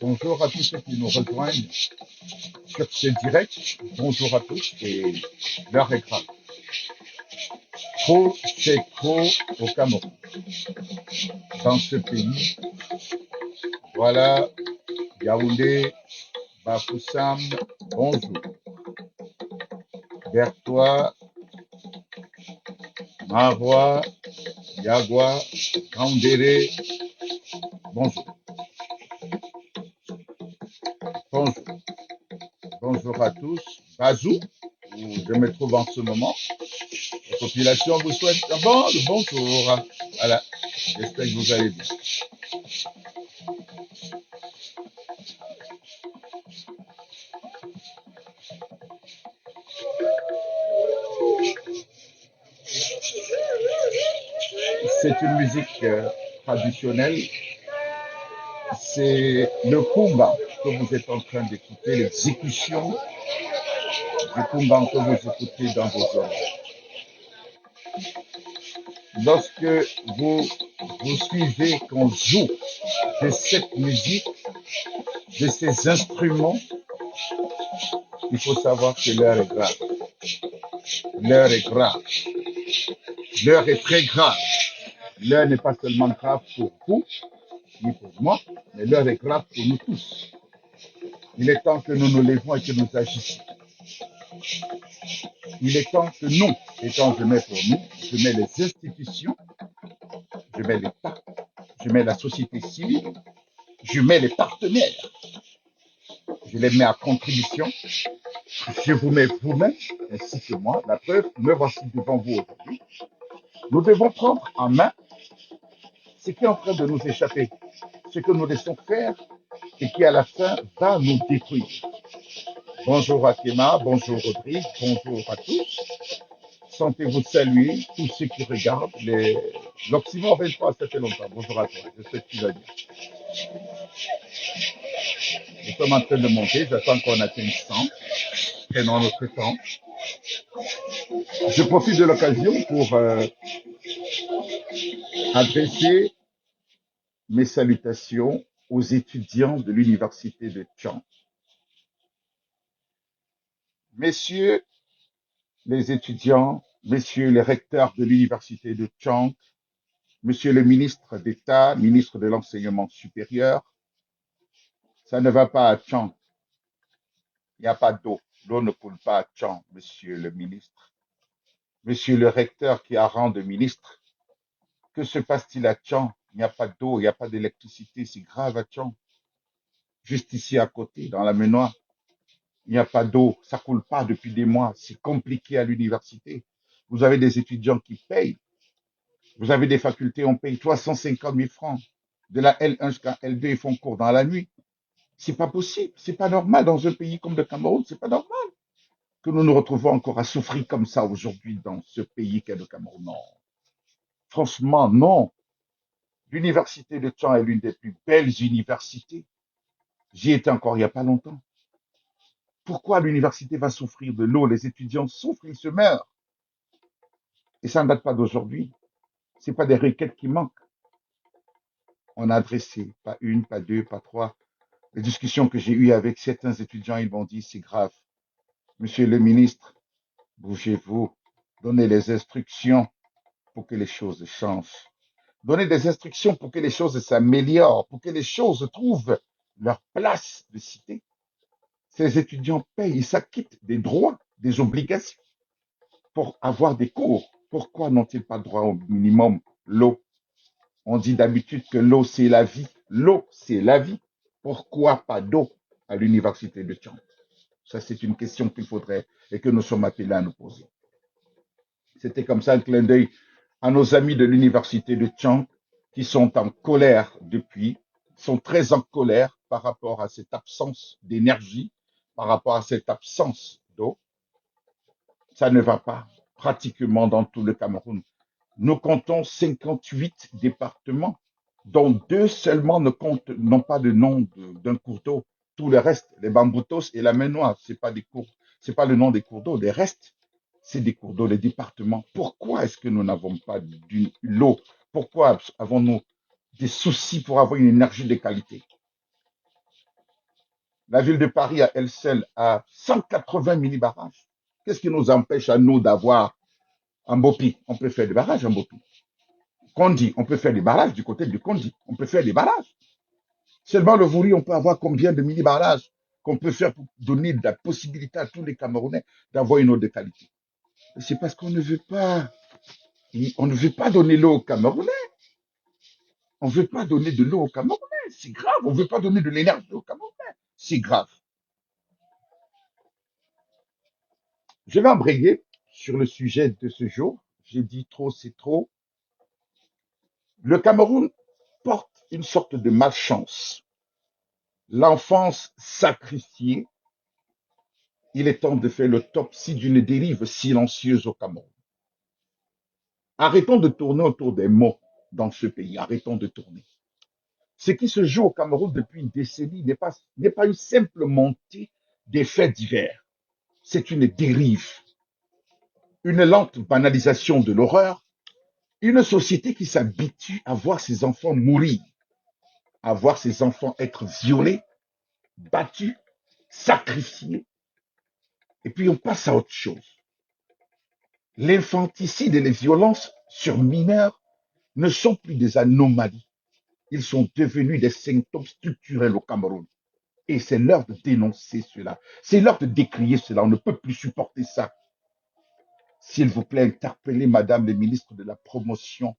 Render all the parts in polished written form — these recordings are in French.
Bonjour à tous ceux qui nous rejoignent sur ce direct. Bonjour à tous et l'heure est grave. Trop, c'est trop au Cameroun. Dans ce pays, voilà, Yaoundé, Bafoussam, bonjour. Bertois, Marois, Yagua, Kandéré, bonjour. Bonjour. Bonjour à tous. Bazou, où je me trouve en ce moment. La population vous souhaite un bonjour. Voilà, j'espère que vous allez bien. C'est une musique traditionnelle. C'est le kumba que vous êtes en train d'écouter, l'exécution du kumba que vous écoutez dans vos oreilles. Lorsque vous, vous suivez qu'on joue de cette musique, de ces instruments, il faut savoir que l'heure est grave. L'heure est grave. L'heure est très grave. L'heure n'est pas seulement grave pour vous, ni pour moi, mais l'heure est grave pour nous tous. Il est temps que nous nous lèvons et que nous agissions. Il est temps que nous, et quand je mets pour nous, je mets les institutions, je mets l'État, je mets la société civile, je mets les partenaires, je les mets à contribution, je vous mets vous-même, ainsi que moi. La preuve, me voici devant vous aujourd'hui. Nous devons prendre en main ce qui est en train de nous échapper, ce que nous laissons faire et qui à la fin va nous détruire. Bonjour à Théma, bonjour Rodrigue, bonjour à tous. Sentez-vous saluer tous ceux qui regardent l'Oxymore 23, ça fait longtemps. Bonjour à toi, j'espère que tu vas bien. Nous sommes en train de monter, j'attends qu'on atteigne 100. Prenons notre temps. Je profite de l'occasion pour adresser mes salutations aux étudiants de l'université de Tchang. Messieurs les étudiants, messieurs les recteurs de l'université de Tchang, monsieur le ministre d'État, ministre de l'Enseignement supérieur, ça ne va pas à Tchang. Il n'y a pas d'eau. L'eau ne coule pas à Tchang, monsieur le ministre. Monsieur le recteur qui a rang de ministre, que se passe-t-il à Tchang? Il n'y a pas d'eau, il n'y a pas d'électricité, c'est grave à Tchang. Juste ici à côté, dans la Menoire, il n'y a pas d'eau, ça ne coule pas depuis des mois, c'est compliqué à l'université. Vous avez des étudiants qui payent, vous avez des facultés, on paye 350 000 francs. De la L1 jusqu'à L2, ils font cours dans la nuit. C'est pas possible, c'est pas normal dans un pays comme le Cameroun, c'est pas normal que nous nous retrouvons encore à souffrir comme ça aujourd'hui dans ce pays qu'est le Cameroun. Non. Franchement, non. L'université de Caen est l'une des plus belles universités. J'y étais encore il n'y a pas longtemps. Pourquoi l'université va souffrir de l'eau? Les étudiants souffrent, ils se meurent. Et ça ne date pas d'aujourd'hui. Ce n'est pas des requêtes qui manquent. On a adressé, pas une, pas deux, pas trois. Les discussions que j'ai eues avec certains étudiants, ils m'ont dit, c'est grave. Monsieur le ministre, bougez-vous, donnez les instructions pour que les choses changent. Donnez des instructions pour que les choses s'améliorent, pour que les choses trouvent leur place de cité. Ces étudiants payent, ils s'acquittent des droits, des obligations pour avoir des cours. Pourquoi n'ont-ils pas droit au minimum? L'eau. On dit d'habitude que l'eau, c'est la vie. L'eau, c'est la vie. Pourquoi pas d'eau à l'université de Caen? Ça, c'est une question qu'il faudrait et que nous sommes appelés à nous poser. C'était comme ça un clin d'œil à nos amis de l'université de Caen qui sont en colère depuis, sont très en colère par rapport à cette absence d'énergie, par rapport à cette absence d'eau. Ça ne va pas pratiquement dans tout le Cameroun. Nous comptons 58 départements, dont deux seulement n'ont pas de nom d'un cours d'eau. Tout le reste, les Bamboutos et la Ménoise, c'est pas le nom des cours d'eau. Les restes, c'est des cours d'eau, les départements. Pourquoi est-ce que nous n'avons pas l'eau? Pourquoi avons-nous des soucis pour avoir une énergie de qualité? La ville de Paris, à elle seule, a 180 mini-barrages. Qu'est-ce qui nous empêche à nous d'avoir un Bopi? On peut faire des barrages en Bopi. Kondi, on peut faire des barrages du côté du Kondi. On peut faire des barrages. Seulement le Vouri, on peut avoir combien de mini-barrages qu'on peut faire pour donner la possibilité à tous les Camerounais d'avoir une eau de qualité. C'est parce qu'on ne veut pas. On ne veut pas donner l'eau aux Camerounais. On ne veut pas donner de l'eau aux Camerounais. C'est grave. On ne veut pas donner de l'énergie aux Camerounais. C'est grave. Je vais embrayer sur le sujet de ce jour. J'ai dit trop, c'est trop. Le Cameroun porte une sorte de malchance. L'enfance sacrifiée. Il est temps de faire l'autopsie d'une dérive silencieuse au Cameroun. Arrêtons de tourner autour des mots dans ce pays. Arrêtons de tourner. Ce qui se joue au Cameroun depuis une décennie n'est pas une simple montée des faits divers. C'est une dérive, une lente banalisation de l'horreur, une société qui s'habitue à voir ses enfants mourir, à voir ses enfants être violés, battus, sacrifiés, et puis on passe à autre chose. L'infanticide et les violences sur mineurs ne sont plus des anomalies. Ils sont devenus des symptômes structurels au Cameroun. Et c'est l'heure de dénoncer cela. C'est l'heure de décrier cela. On ne peut plus supporter ça. S'il vous plaît, interpellez Madame le ministre de la Promotion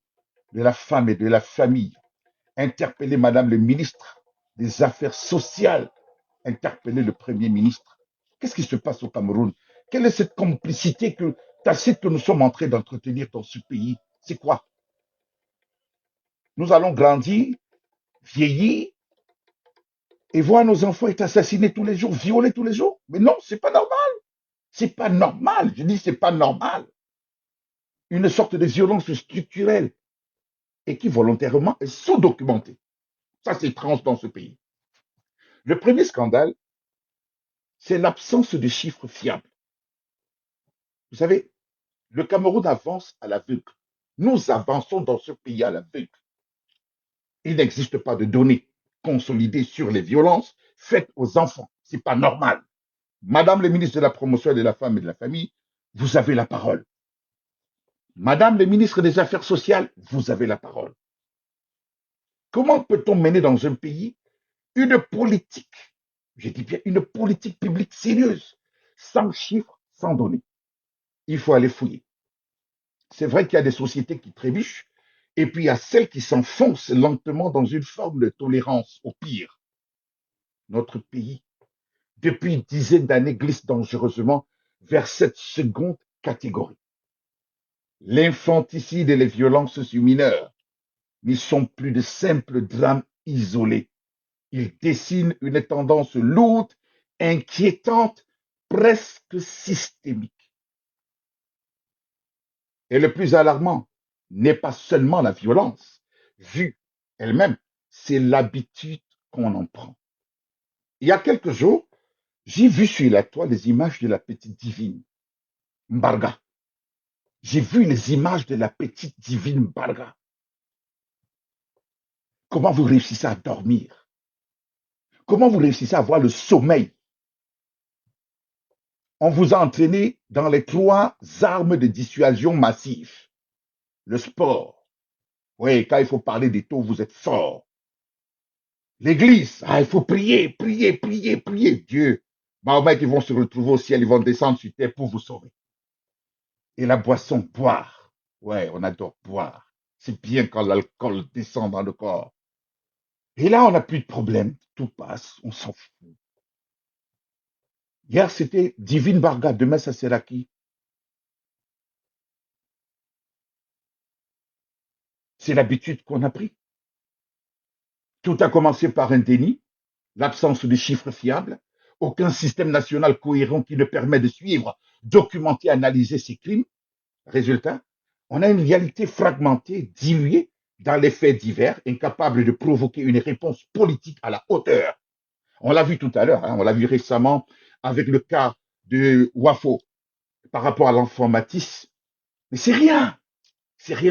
de la Femme et de la Famille. Interpellez Madame le ministre des Affaires sociales. Interpellez le Premier ministre. Qu'est-ce qui se passe au Cameroun? Quelle est cette complicité tacite que nous sommes en train d'entretenir dans ce pays? C'est quoi? Nous allons grandir, vieillir, et voir nos enfants être assassinés tous les jours, violés tous les jours. Mais non, c'est pas normal. C'est pas normal. Je dis c'est pas normal. Une sorte de violence structurelle et qui volontairement est sous-documentée. Ça, c'est étrange dans ce pays. Le premier scandale, c'est l'absence de chiffres fiables. Vous savez, le Cameroun avance à l'aveugle. Nous avançons dans ce pays à l'aveugle. Il n'existe pas de données consolidées sur les violences faites aux enfants. C'est pas normal. Madame le ministre de la Promotion de la Femme et de la Famille, vous avez la parole. Madame le ministre des Affaires sociales, vous avez la parole. Comment peut-on mener dans un pays une politique, je dis bien une politique publique sérieuse, sans chiffres, sans données? Il faut aller fouiller. C'est vrai qu'il y a des sociétés qui trébuchent, et puis il y a celles qui s'enfoncent lentement dans une forme de tolérance au pire. Notre pays, depuis une dizaine d'années, glisse dangereusement vers cette seconde catégorie. L'infanticide et les violences sur mineurs ne sont plus de simples drames isolés. Il dessine une tendance lourde, inquiétante, presque systémique. Et le plus alarmant n'est pas seulement la violence vue elle-même, c'est l'habitude qu'on en prend. Il y a quelques jours, j'ai vu sur la toile les images de la petite divine, Mbarga. J'ai vu les images de la petite divine Mbarga. Comment vous réussissez à dormir? Comment vous réussissez à avoir le sommeil? On vous a entraîné dans les trois armes de dissuasion massive. Le sport. Oui, quand il faut parler des taux, vous êtes fort. L'église. Ah, il faut prier, prier, prier, prier. Dieu. Mahomet, ils vont se retrouver au ciel, ils vont descendre sur terre pour vous sauver. Et la boisson, boire. Ouais, on adore boire. C'est bien quand l'alcool descend dans le corps. Et là, on n'a plus de problème. Tout passe, on s'en fout. Hier, c'était Divine Barga, demain, ça sera qui? C'est l'habitude qu'on a pris. Tout a commencé par un déni, l'absence de chiffres fiables, aucun système national cohérent qui ne permet de suivre, documenter, analyser ces crimes. Résultat, on a une réalité fragmentée, diluée dans les faits divers, incapable de provoquer une réponse politique à la hauteur. On l'a vu tout à l'heure, hein, on l'a vu récemment avec le cas de Wafo par rapport à l'enfant Matisse. Mais c'est rien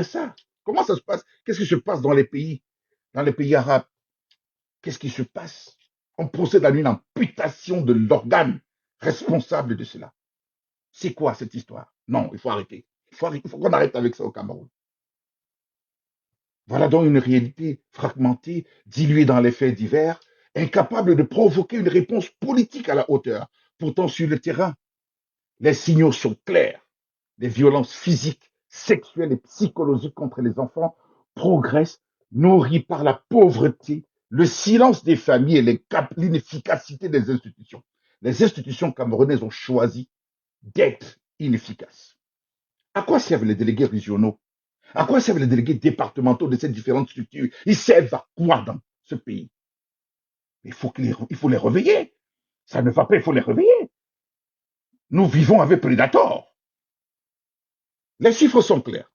ça. Comment ça se passe? Qu'est-ce qui se passe dans les pays arabes? Qu'est-ce qui se passe? On procède à une amputation de l'organe responsable de cela. C'est quoi cette histoire? Non, il faut arrêter. Il faut qu'on arrête avec ça au Cameroun. Voilà donc une réalité fragmentée, diluée dans les faits divers, incapable de provoquer une réponse politique à la hauteur. Pourtant, sur le terrain, les signaux sont clairs. Les violences physiques, sexuelles et psychologiques contre les enfants progressent, nourries par la pauvreté, le silence des familles et l'inefficacité des institutions. Les institutions camerounaises ont choisi d'être inefficaces. À quoi servent les délégués régionaux? À quoi servent les délégués départementaux de ces différentes structures? Ils servent à quoi dans ce pays? Il faut les réveiller. Ça ne va pas, il faut les réveiller. Nous vivons avec Predator. Les chiffres sont clairs.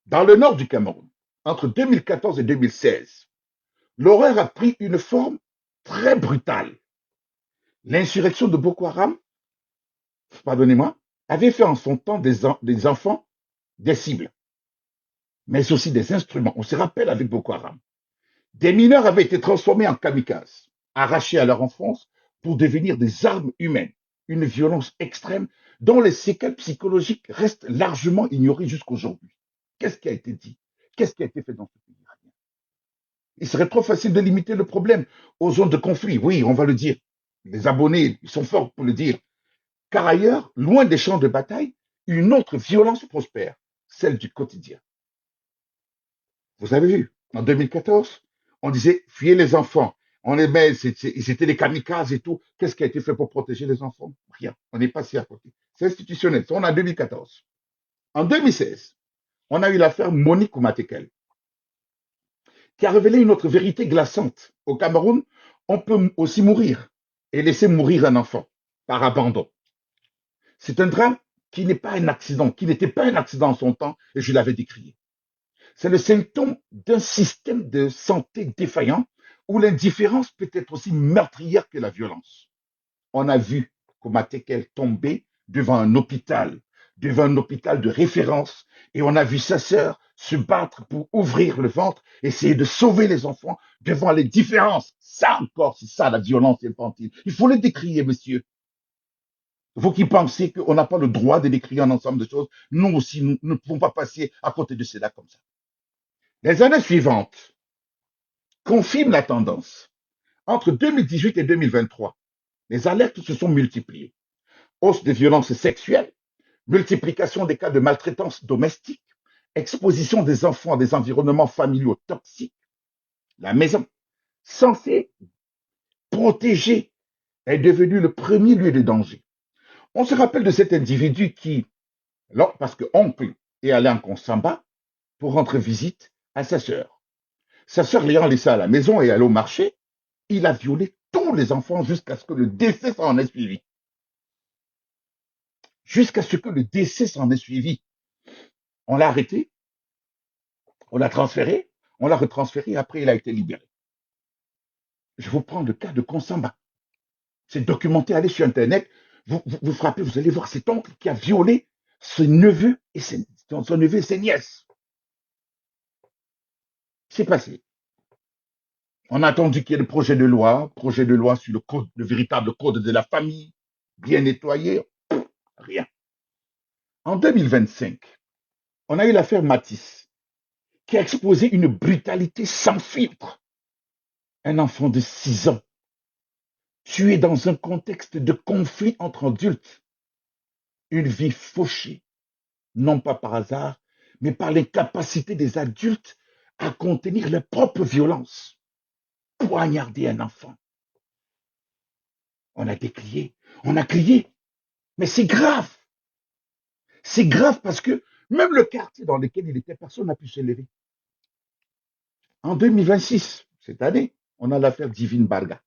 Dans le nord du Cameroun, entre 2014 et 2016, l'horreur a pris une forme très brutale. L'insurrection de Boko Haram, pardonnez-moi, avait fait en son temps des enfants des cibles, mais aussi des instruments. On se rappelle avec Boko Haram. Des mineurs avaient été transformés en kamikazes, arrachés à leur enfance pour devenir des armes humaines. Une violence extrême dont les séquelles psychologiques restent largement ignorées jusqu'aujourd'hui. Qu'est-ce qui a été dit? Qu'est-ce qui a été fait dans ce pays? Il serait trop facile de limiter le problème aux zones de conflit. Oui, on va le dire. Les abonnés, ils sont forts pour le dire. Car ailleurs, loin des champs de bataille, une autre violence prospère, celle du quotidien. Vous avez vu, en 2014, on disait fuyez les enfants. On les met, c'était des kamikazes et tout. Qu'est-ce qui a été fait pour protéger les enfants? Rien. On est passé à côté. C'est institutionnel. On est en 2014. En 2016, on a eu l'affaire Monique Oumatekel, qui a révélé une autre vérité glaçante. Au Cameroun, on peut aussi mourir et laisser mourir un enfant par abandon. C'est un drame qui n'est pas un accident, qui n'était pas un accident en son temps, et je l'avais décrié. C'est le symptôme d'un système de santé défaillant où l'indifférence peut être aussi meurtrière que la violence. On a vu Komatekel tomber devant un hôpital de référence, et on a vu sa sœur se battre pour ouvrir le ventre, essayer de sauver les enfants devant les différences. Ça encore, c'est ça la violence infantile. Il faut le décrier, monsieur. Vous qui pensez qu'on n'a pas le droit de décrire un ensemble de choses, nous aussi, nous ne pouvons pas passer à côté de cela comme ça. Les années suivantes confirment la tendance. Entre 2018 et 2023, les alertes se sont multipliées. Hausse des violences sexuelles, multiplication des cas de maltraitance domestique, exposition des enfants à des environnements familiaux toxiques. La maison, censée protéger, est devenue le premier lieu de danger. On se rappelle de cet individu qui, parce que oncle est allé en Consamba pour rendre visite à sa sœur. Sa sœur l'ayant laissé à la maison et allée au marché, Il a violé tous les enfants jusqu'à ce que le décès s'en ait suivi. Jusqu'à ce que le décès s'en ait suivi. On l'a arrêté, on l'a transféré, on l'a retransféré, après il a été libéré. Je vous prends le cas de Konsamba. C'est documenté, allez sur Internet, vous frappez, vous allez voir cet oncle qui a violé son neveu et ses nièces. C'est passé. On a attendu qu'il y ait le projet de loi sur le véritable code de la famille, bien nettoyé, rien. En 2025, on a eu l'affaire Matisse, qui a exposé une brutalité sans filtre. Un enfant de 6 ans, tué dans un contexte de conflit entre adultes, une vie fauchée, non pas par hasard, mais par l'incapacité des adultes à contenir leur propre violence. Poignarder un enfant. On a décrié, on a crié, mais c'est grave. C'est grave parce que même le quartier dans lequel il était, personne n'a pu se lever. En 2026, cette année, on a l'affaire Divine Barga,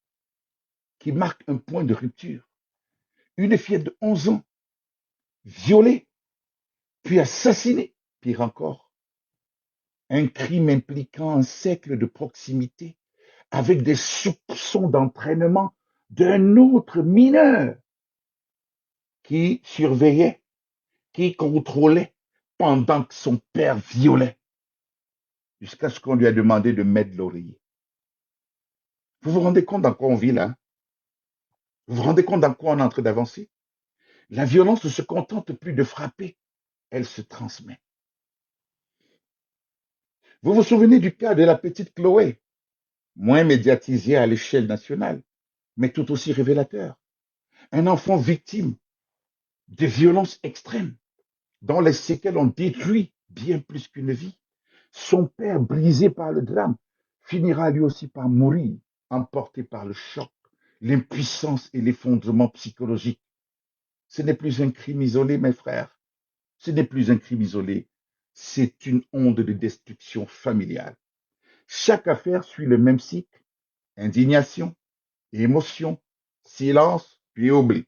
qui marque un point de rupture. Une fillette de 11 ans, violée, puis assassinée. Pire encore, un crime impliquant un siècle de proximité avec des soupçons d'entraînement d'un autre mineur qui surveillait, qui contrôlait pendant que son père violait, jusqu'à ce qu'on lui a demandé de mettre l'oreiller. Vous vous rendez compte dans quoi on vit là? Vous vous rendez compte dans quoi on est en train d'avancer? La violence ne se contente plus de frapper, elle se transmet. Vous vous souvenez du cas de la petite Chloé, moins médiatisée à l'échelle nationale, mais tout aussi révélateur. Un enfant victime de violences extrêmes, dont les séquelles ont détruit bien plus qu'une vie. Son père, brisé par le drame, finira lui aussi par mourir, emporté par le choc, l'impuissance et l'effondrement psychologique. Ce n'est plus un crime isolé, mes frères. Ce n'est plus un crime isolé. C'est une onde de destruction familiale. Chaque affaire suit le même cycle. Indignation, émotion, silence, puis oubli.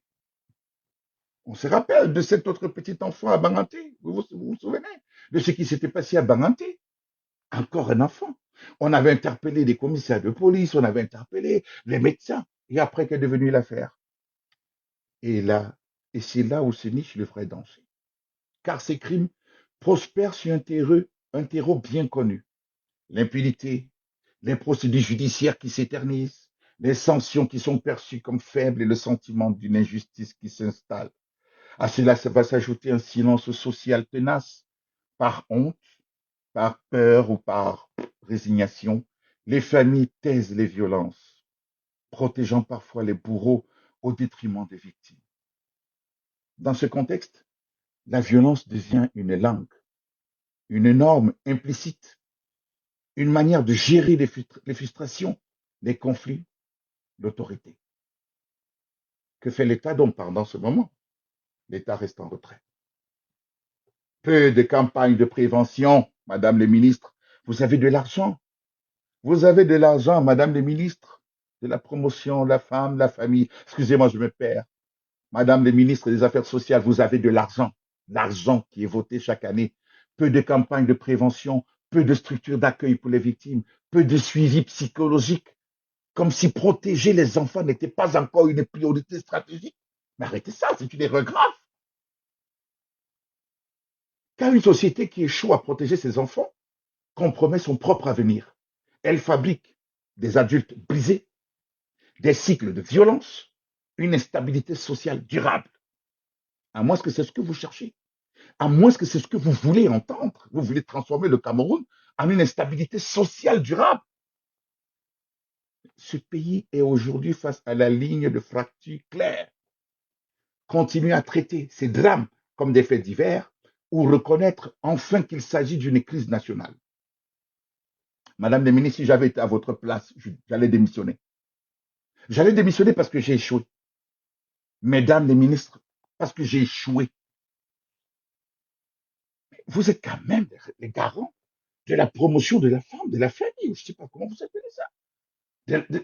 On se rappelle de cet autre petit enfant à Banganté. Vous souvenez de ce qui s'était passé à Banganté? Encore un enfant. On avait interpellé des commissaires de police, on avait interpellé les médecins. Et après, qu'est devenue l'affaire? Et là, et c'est là où se niche le vrai danger. Car ces crimes prospèrent sur un terreau bien connu. L'impunité, les procédures judiciaires qui s'éternisent, les sanctions qui sont perçues comme faibles et le sentiment d'une injustice qui s'installe. À cela va s'ajouter un silence social tenace, par honte, par peur ou par résignation. Les familles taisent les violences, protégeant parfois les bourreaux au détriment des victimes. Dans ce contexte, la violence devient une langue, une norme implicite, une manière de gérer les frustrations, les conflits, l'autorité. Que fait l'État donc pendant ce moment? L'État reste en retrait. Peu de campagnes de prévention, Madame le ministre. Vous avez de l'argent. Vous avez de l'argent, Madame le ministre, de la promotion, la femme, la famille. Excusez-moi, je me perds. Madame le ministre des Affaires sociales, vous avez de l'argent. L'argent qui est voté chaque année. Peu de campagnes de prévention, peu de structures d'accueil pour les victimes, peu de suivi psychologique, comme si protéger les enfants n'était pas encore une priorité stratégique. Mais arrêtez ça, c'est une erreur grave. Car une société qui échoue à protéger ses enfants compromet son propre avenir. Elle fabrique des adultes brisés, des cycles de violence, une instabilité sociale durable. À moins que c'est ce que vous cherchez. À moins que c'est ce que vous voulez entendre. Vous voulez transformer le Cameroun en une instabilité sociale durable. Ce pays est aujourd'hui face à la ligne de fracture claire. Continuer à traiter ces drames comme des faits divers ou reconnaître enfin qu'il s'agit d'une crise nationale. Madame la ministre, si j'avais été à votre place, j'allais démissionner. J'allais démissionner parce que j'ai échoué. Mesdames les ministres, parce que j'ai échoué. Vous êtes quand même les garants de la promotion de la femme, de la famille, je ne sais pas comment vous appelez ça.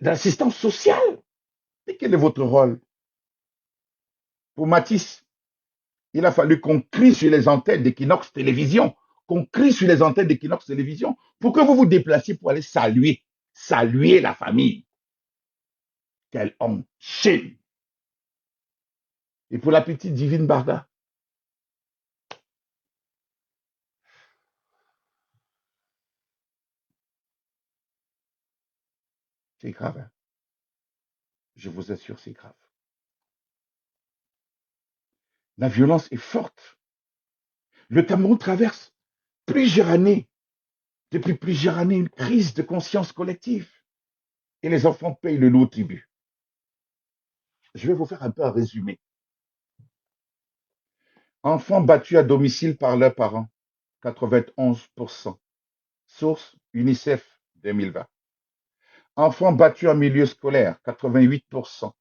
d'assistance sociale. Et quel est votre rôle? Pour Matisse, il a fallu qu'on crie sur les antennes d'Equinox Télévision, qu'on crie sur les antennes d'Equinox Télévision, pour que vous vous déplaciez pour aller saluer la famille. Quelle honte, shame. Et pour la petite Divine Barda, c'est grave, hein? Je vous assure, c'est grave. La violence est forte. Le Cameroun traverse plusieurs années, depuis plusieurs années, une crise de conscience collective. Et les enfants payent le lourd tribut. Je vais vous faire un peu un résumé. Enfants battus à domicile par leurs parents, 91%. Source UNICEF 2020. Enfants battus en milieu scolaire, 88%.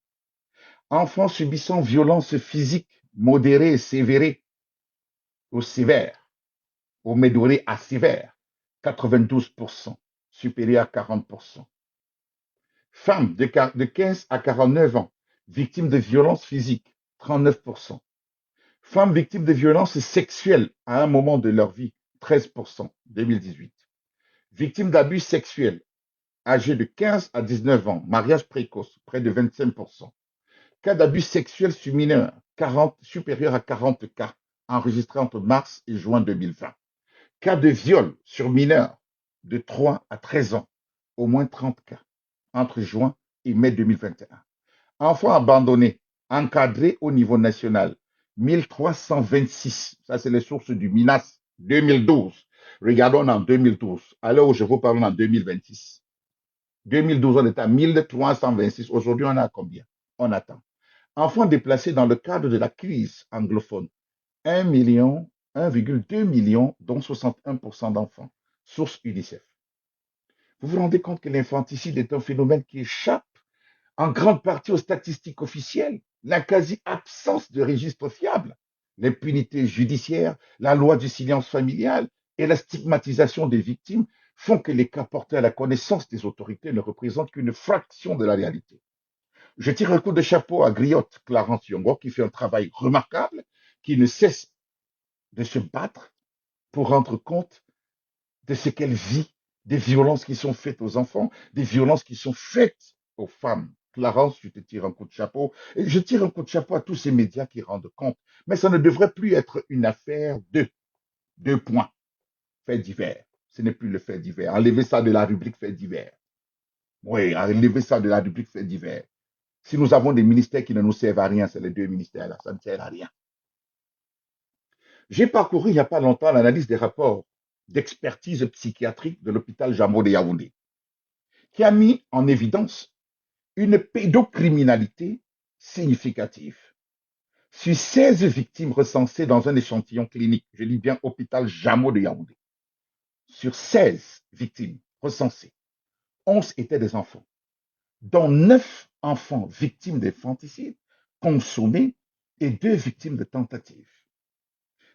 Enfants subissant violences physiques modérées et sévères ou sévères, ou modérées à sévères, 92%, supérieur à 40%. Femmes de 15 à 49 ans, victimes de violences physiques, 39%. Femmes victimes de violences sexuelles à un moment de leur vie, 13%, 2018. Victimes d'abus sexuels, âgées de 15 à 19 ans, mariage précoce, près de 25%. Cas d'abus sexuels sur mineurs, supérieur à 40 cas, enregistrés entre mars et juin 2020. Cas de viol sur mineurs, de 3 à 13 ans, au moins 30 cas, entre juin et mai 2021. Enfants abandonnés, encadrés au niveau national, 1326. Ça, c'est les sources du MINAS 2012. Regardons en 2012. À l'heure où je vous parle en 2026. 2012, on était à 1326. Aujourd'hui, on est à combien? On attend. Enfants déplacés dans le cadre de la crise anglophone, 1,2 million, dont 61% d'enfants. Source UNICEF. Vous vous rendez compte que l'infanticide est un phénomène qui échappe en grande partie aux statistiques officielles, la quasi-absence de registre fiable, l'impunité judiciaire, la loi du silence familial et la stigmatisation des victimes font que les cas portés à la connaissance des autorités ne représentent qu'une fraction de la réalité. Je tire un coup de chapeau à Griotte Clarence Yongo qui fait un travail remarquable, qui ne cesse de se battre pour rendre compte de ce qu'elle vit, des violences qui sont faites aux enfants, des violences qui sont faites aux femmes. Clarence, je te tire un coup de chapeau. Et je tire un coup de chapeau à tous ces médias qui rendent compte. Mais ça ne devrait plus être une affaire de deux points. Faits divers. Ce n'est plus le fait divers. Enlevez ça de la rubrique fait divers. Oui, enlevez ça de la rubrique fait divers. Si nous avons des ministères qui ne nous servent à rien, c'est les deux ministères-là. Ça ne sert à rien. J'ai parcouru il n'y a pas longtemps l'analyse des rapports d'expertise psychiatrique de l'hôpital Jameau de Yaoundé, qui a mis en évidence une pédocriminalité significative. Sur 16 victimes recensées dans un échantillon clinique, je dis bien hôpital Jameau de Yaoundé, sur 16 victimes recensées, 11 étaient des enfants, dont 9 enfants victimes d'infanticide consommés et 2 victimes de tentatives.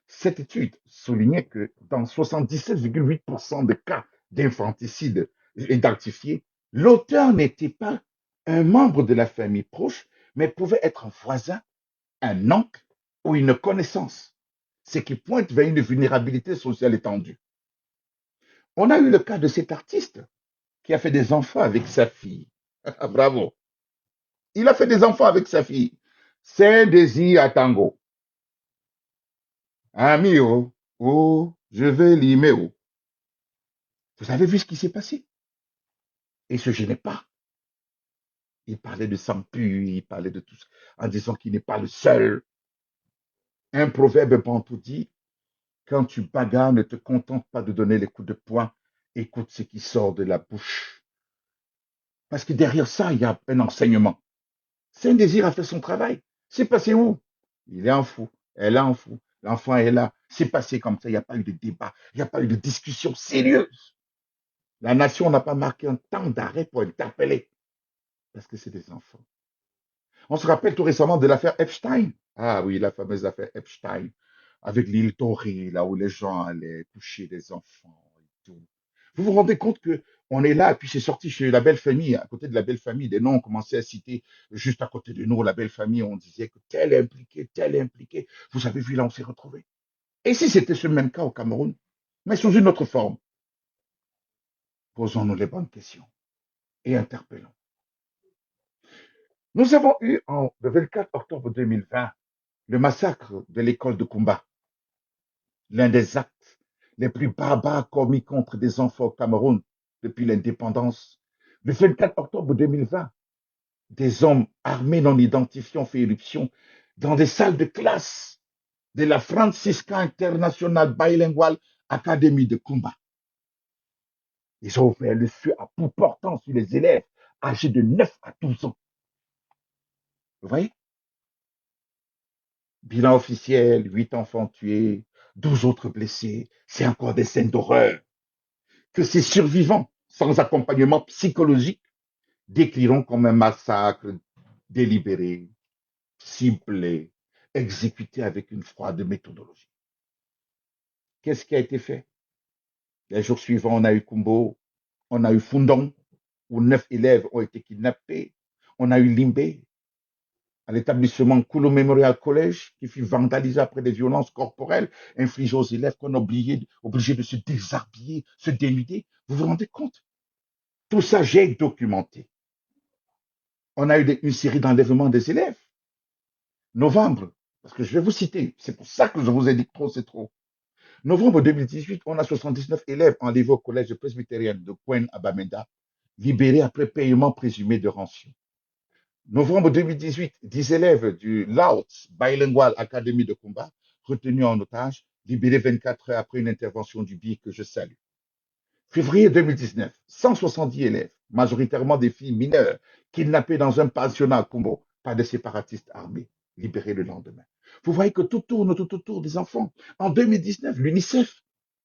Cette étude soulignait que dans 77,8% des cas d'infanticide identifiés, l'auteur n'était pas un membre de la famille proche, mais pouvait être un voisin, un oncle ou une connaissance, ce qui pointe vers une vulnérabilité sociale étendue. On a eu le cas de cet artiste qui a fait des enfants avec sa fille. Bravo. Il a fait des enfants avec sa fille. Saint-Désir à Tango. Ami, oh, oh, je vais limer, oh. Vous avez vu ce qui s'est passé? Et il ne se gênait pas. Il parlait de sang pur, il parlait de tout ça, en disant qu'il n'est pas le seul. Un proverbe bantou dit, quand tu bagarres, ne te contente pas de donner les coups de poing, écoute ce qui sort de la bouche. Parce que derrière ça, il y a un enseignement. Saint-Désir a fait son travail. C'est passé où? Il est en fou, elle est en fou, l'enfant est là. C'est passé comme ça, il n'y a pas eu de débat, il n'y a pas eu de discussion sérieuse. La nation n'a pas marqué un temps d'arrêt pour interpeller, parce que c'est des enfants. On se rappelle tout récemment de l'affaire Epstein. Ah oui, la fameuse affaire Epstein, avec l'île Torrey, là où les gens allaient toucher des enfants et tout. Vous vous rendez compte que On est là, puis c'est sorti chez la belle famille, à côté de la belle famille, des noms ont commencé à citer juste à côté de nous, la belle famille, on disait que tel est impliqué, tel est impliqué. Vous avez vu, là, on s'est retrouvés. Et si c'était ce même cas au Cameroun, mais sous une autre forme, posons-nous les bonnes questions et interpellons. Nous avons eu, le 24 octobre 2020, le massacre de l'école de Kumba, l'un des actes les plus barbares commis contre des enfants au Cameroun depuis l'indépendance. Le 24 octobre 2020, des hommes armés non identifiés ont fait éruption dans des salles de classe de la Francisca International Bilingual Academy de Kumba. Ils ont ouvert le feu à bout portant sur les élèves âgés de 9 à 12 ans. Vous voyez? Bilan officiel, 8 enfants tués, 12 autres blessés. C'est encore des scènes d'horreur que ces survivants, sans accompagnement psychologique, décriront comme un massacre délibéré, ciblé, exécuté avec une froide méthodologie. Qu'est-ce qui a été fait? Les jours suivants, on a eu Kumbo, on a eu Fundong, où 9 élèves ont été kidnappés. On a eu Limbé, à l'établissement Koulo Memorial College, qui fut vandalisé après des violences corporelles infligées aux élèves qu'on a obligés de se déshabiller, se dénuder. Vous vous rendez compte? Tout ça, j'ai documenté. On a eu une série d'enlèvements des élèves. Novembre, parce que je vais vous citer, c'est pour ça que je vous ai dit trop, c'est trop. Novembre 2018, on a 79 élèves enlevés au collège presbytérien de Kwen à Bamenda, libérés après paiement présumé de rançon. Novembre 2018, 10 élèves du Laos Bilingual Academy de Kumba, retenus en otage, libérés 24 heures après une intervention du BI que je salue. Février 2019, 170 élèves, majoritairement des filles mineures, kidnappées dans un pensionnat à Kumbo par des séparatistes armés, libérés le lendemain. Vous voyez que tout tourne tout autour des enfants. En 2019, l'UNICEF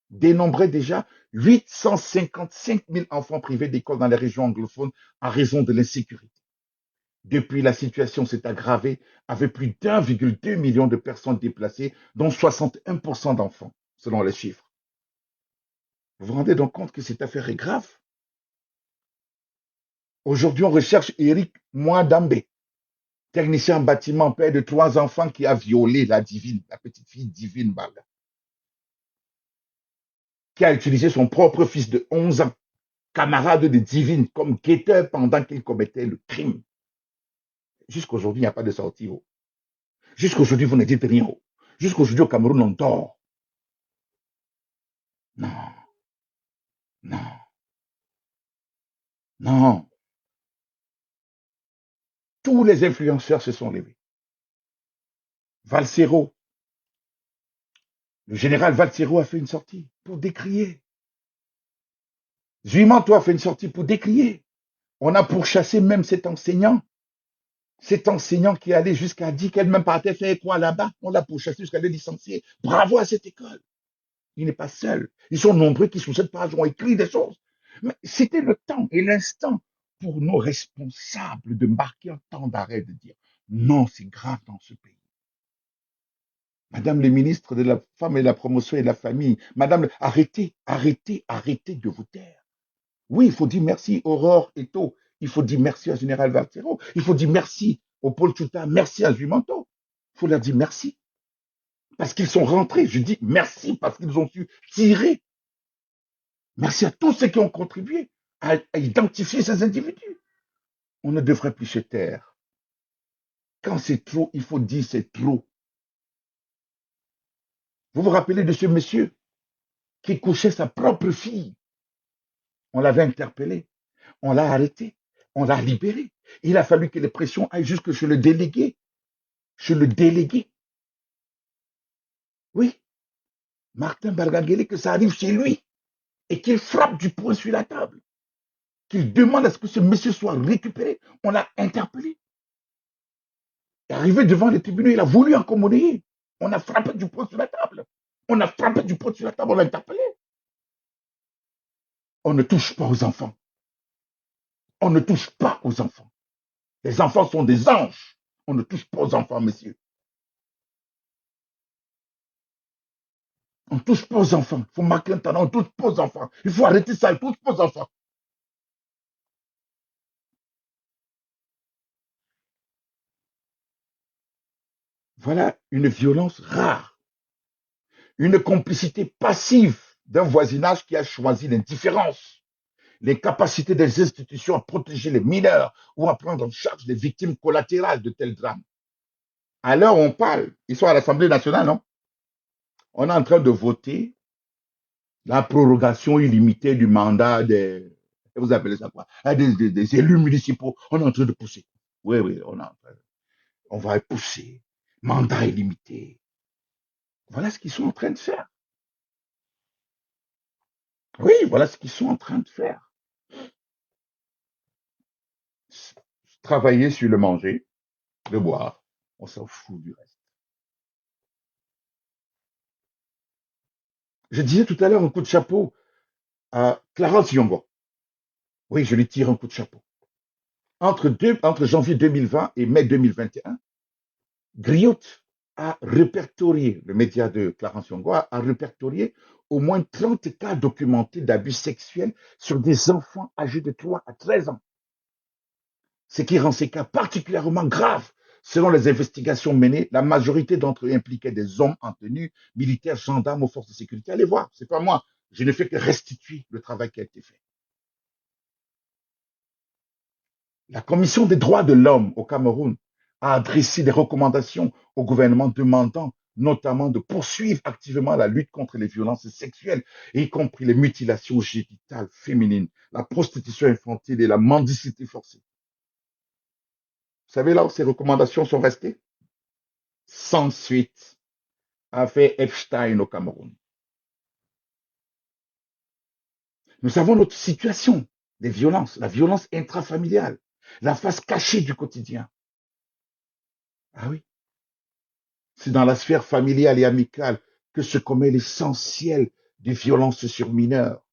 dénombrait déjà 855 000 enfants privés d'école dans les régions anglophones en raison de l'insécurité. Depuis, la situation s'est aggravée avec plus d'1,2 million de personnes déplacées, dont 61% d'enfants, selon les chiffres. Vous vous rendez donc compte que cette affaire est grave? Aujourd'hui, on recherche Eric Mwandambe, technicien en bâtiment, père de 3 enfants qui a violé la petite fille Divine Baga, qui a utilisé son propre fils de 11 ans, camarade de Divine, comme guetteur pendant qu'il commettait le crime. Jusqu'aujourd'hui, il n'y a pas de sortie. Jusqu'aujourd'hui, vous ne dites rien. Jusqu'aujourd'hui, au Cameroun, on dort. Non, non, non. Tous les influenceurs se sont levés. Valsero, le général Valsero a fait une sortie pour décrier. Zuimanto a fait une sortie pour décrier. On a pourchassé même cet enseignant qui allait jusqu'à dire qu'elle-même partait faire quoi là-bas. On l'a pourchassé jusqu'à le licencier. Bravo à cette école. Il n'est pas seul. Ils sont nombreux qui, sous cette page, ont écrit des choses. Mais c'était le temps et l'instant pour nos responsables de marquer un temps d'arrêt, de dire non, c'est grave dans ce pays. Madame le ministre de la Femme et de la Promotion et de la Famille, Madame, arrêtez, arrêtez, arrêtez de vous taire. Oui, il faut dire merci Aurore Eto, il faut dire merci à Général Valtero, il faut dire merci au Paul Chuta, merci à Jumanto. Il faut leur dire merci. Parce qu'ils sont rentrés. Je dis merci parce qu'ils ont su tirer. Merci à tous ceux qui ont contribué à identifier ces individus. On ne devrait plus se taire. Quand c'est trop, il faut dire c'est trop. Vous vous rappelez de ce monsieur qui couchait sa propre fille. On l'avait interpellé, on l'a arrêté, on l'a libéré. Il a fallu que les pressions aillent jusque chez le délégué. Chez le délégué. Oui, Martin Bargagele, que ça arrive chez lui et qu'il frappe du poing sur la table, qu'il demande à ce que ce monsieur soit récupéré. On l'a interpellé. Arrivé devant les tribunaux, il a voulu accommoder. On a frappé du poing sur la table. On a frappé du poing sur la table, on l'a interpellé. On ne touche pas aux enfants. On ne touche pas aux enfants. Les enfants sont des anges. On ne touche pas aux enfants, messieurs. On ne touche pas aux enfants. Il faut marquer un talent, on ne touche pas aux enfants. Il faut arrêter ça, on ne touche pas aux enfants. Voilà une violence rare, une complicité passive d'un voisinage qui a choisi l'indifférence, les capacités des institutions à protéger les mineurs ou à prendre en charge les victimes collatérales de tels drames. À l'heure où on parle, ils sont à l'Assemblée nationale, non? On est en train de voter la prorogation illimitée du mandat des, vous appelez ça quoi? Des élus municipaux. On est en train de pousser. Oui, oui, on va pousser. Mandat illimité. Voilà ce qu'ils sont en train de faire. Oui, voilà ce qu'ils sont en train de faire. Travailler sur le manger, le boire. On s'en fout du reste. Je disais tout à l'heure un coup de chapeau à Clarence Yongo. Oui, je lui tire un coup de chapeau. Entre janvier 2020 et mai 2021, Griot a répertorié, le média de Clarence Yongo a répertorié au moins 30 cas documentés d'abus sexuels sur des enfants âgés de 3 à 13 ans, ce qui rend ces cas particulièrement graves. Selon les investigations menées, la majorité d'entre eux impliquaient des hommes en tenue, militaires, gendarmes aux forces de sécurité. Allez voir, c'est pas moi. Je ne fais que restituer le travail qui a été fait. La Commission des droits de l'homme au Cameroun a adressé des recommandations au gouvernement demandant notamment de poursuivre activement la lutte contre les violences sexuelles, y compris les mutilations génitales féminines, la prostitution infantile et la mendicité forcée. Vous savez là où ces recommandations sont restées? Sans suite. Affaire Epstein au Cameroun. Nous savons notre situation des violences, la violence intrafamiliale, la face cachée du quotidien. Ah oui, c'est dans la sphère familiale et amicale que se commet l'essentiel des violences sur mineurs.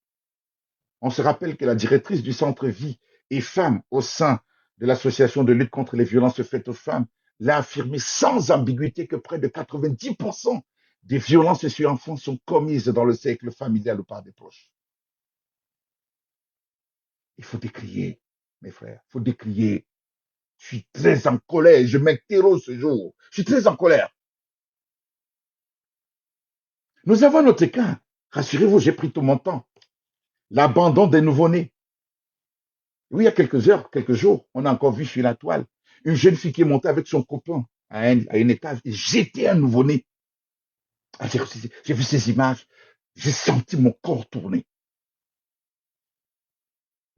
On se rappelle que la directrice du centre Vie et Femmes au sein de l'association de lutte contre les violences faites aux femmes l'a affirmé sans ambiguïté que près de 90% des violences sur enfants sont commises dans le cercle familial ou par des proches. Il faut décrier, mes frères, il faut décrier. Je suis très en colère, je m'interroge ce jour. Je suis très en colère. Nous avons notre cas. Rassurez-vous, j'ai pris tout mon temps. L'abandon des nouveau-nés. Oui, il y a quelques heures, quelques jours, on a encore vu sur la toile une jeune fille qui est montée avec son copain à une étage et jetait un nouveau-né. Ah, j'ai vu ces images, j'ai senti mon corps tourner.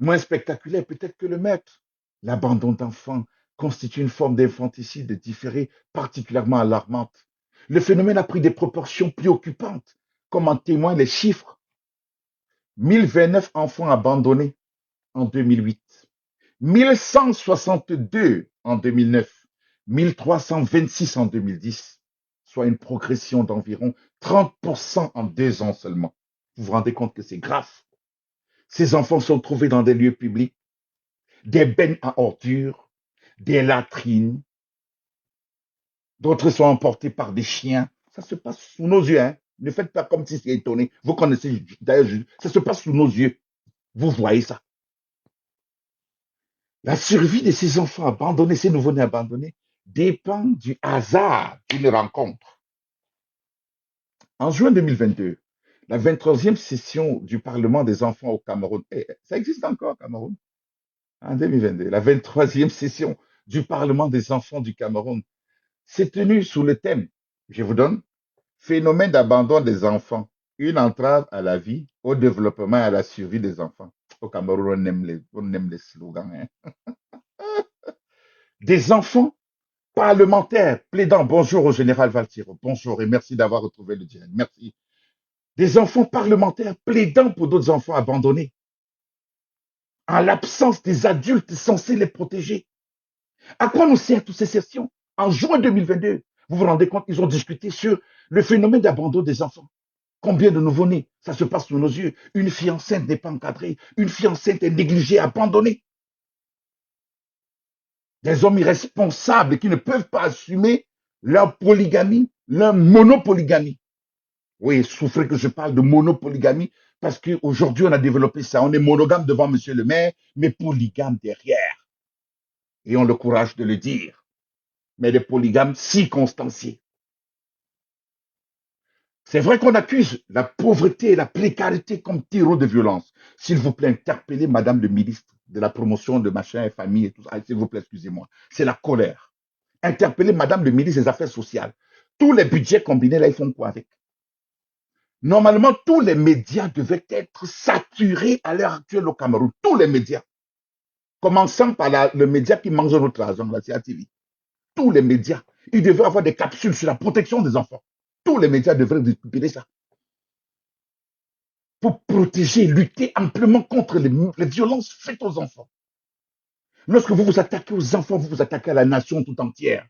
Moins spectaculaire peut-être que le maître. L'abandon d'enfants constitue une forme d'infanticide différée particulièrement alarmante. Le phénomène a pris des proportions préoccupantes, comme en témoignent les chiffres. 1029 enfants abandonnés en 2008, 1162 en 2009, 1326 en 2010, soit une progression d'environ 30% en 2 ans seulement. Vous vous rendez compte que c'est grave. Ces enfants sont trouvés dans des lieux publics, des bennes à ordures, des latrines, d'autres sont emportés par des chiens. Ça se passe sous nos yeux. Hein. Ne faites pas comme si c'était étonné. Vous connaissez, d'ailleurs, ça se passe sous nos yeux. Vous voyez ça. La survie de ces enfants abandonnés, ces nouveau-nés abandonnés, dépend du hasard d'une rencontre. En juin 2022, la 23e session du Parlement des enfants au Cameroun, ça existe encore au Cameroun, en 2022, la 23e session du Parlement des enfants du Cameroun s'est tenue sous le thème, je vous donne, phénomène d'abandon des enfants, une entrave à la vie, au développement et à la survie des enfants. Au Cameroun, on aime les slogans. Hein. Des enfants parlementaires plaidant, bonjour au général Valtiro, bonjour et merci d'avoir retrouvé le direct, merci. Des enfants parlementaires plaidant pour d'autres enfants abandonnés, en l'absence des adultes censés les protéger. À quoi nous servent toutes ces sessions? En juin 2022, vous vous rendez compte, ils ont discuté sur le phénomène d'abandon des enfants. Combien de nouveau-nés? Ça se passe sous nos yeux. Une fille enceinte n'est pas encadrée. Une fille enceinte est négligée, abandonnée. Des hommes irresponsables qui ne peuvent pas assumer leur polygamie, leur monopolygamie. Oui, souffrez que je parle de monopolygamie parce qu'aujourd'hui, on a développé ça. On est monogame devant monsieur le maire, mais polygame derrière. Et on a le courage de le dire. mais des polygames circonstanciés. C'est vrai qu'on accuse la pauvreté et la précarité comme terreau de violence. S'il vous plaît, interpellez Madame le ministre de la promotion de machin et famille et tout ça. Ah, s'il vous plaît, excusez-moi. C'est la colère. Interpellez Madame le ministre des Affaires sociales. Tous les budgets combinés, là, ils font quoi avec? Normalement, tous les médias devaient être saturés à l'heure actuelle au Cameroun. Tous les médias. Commençant par le média qui mange notre argent, la CATV. Tous les médias. Ils devaient avoir des capsules sur la protection des enfants. Tous les médias devraient récupérer ça pour protéger, lutter amplement contre les violences faites aux enfants. Lorsque vous vous attaquez aux enfants, vous vous attaquez à la nation tout entière.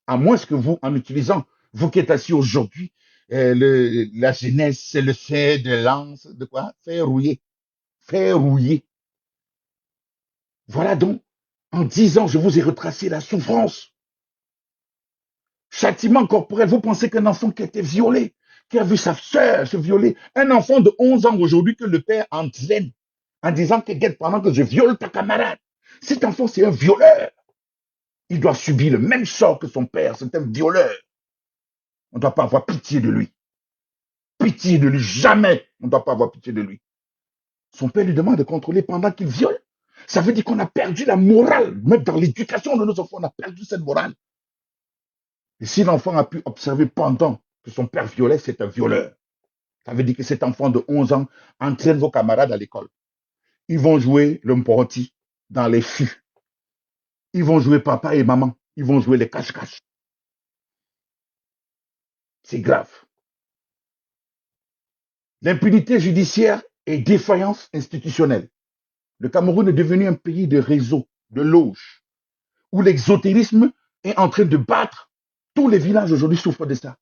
À moins que vous, en utilisant, vous qui êtes assis aujourd'hui, la jeunesse, c'est le fer de lance, de quoi? Faire rouiller. Faire rouiller. Voilà donc, en 10 ans, je vous ai retracé la souffrance. Châtiment corporel, vous pensez qu'un enfant qui a été violé, qui a vu sa sœur se violer, un enfant de 11 ans aujourd'hui que le père entraîne en disant que guette pendant que je viole ta camarade. Cet enfant, c'est un violeur. Il doit subir le même sort que son père, c'est un violeur. On ne doit pas avoir pitié de lui. Pitié de lui, jamais on ne doit pas avoir pitié de lui. Son père lui demande de contrôler pendant qu'il viole. Ça veut dire qu'on a perdu la morale, même dans l'éducation de nos enfants, on a perdu cette morale. Et si l'enfant a pu observer pendant que son père violait, c'est un violeur. Ça veut dire que cet enfant de 11 ans entraîne vos camarades à l'école. Ils vont jouer le mporti dans les fûts. Ils vont jouer papa et maman. Ils vont jouer les cache-cache. C'est grave. L'impunité judiciaire et défaillance institutionnelle. Le Cameroun est devenu un pays de réseaux, de loges, où l'exotérisme est en train de battre. Tous les villages aujourd'hui souffrent de ça.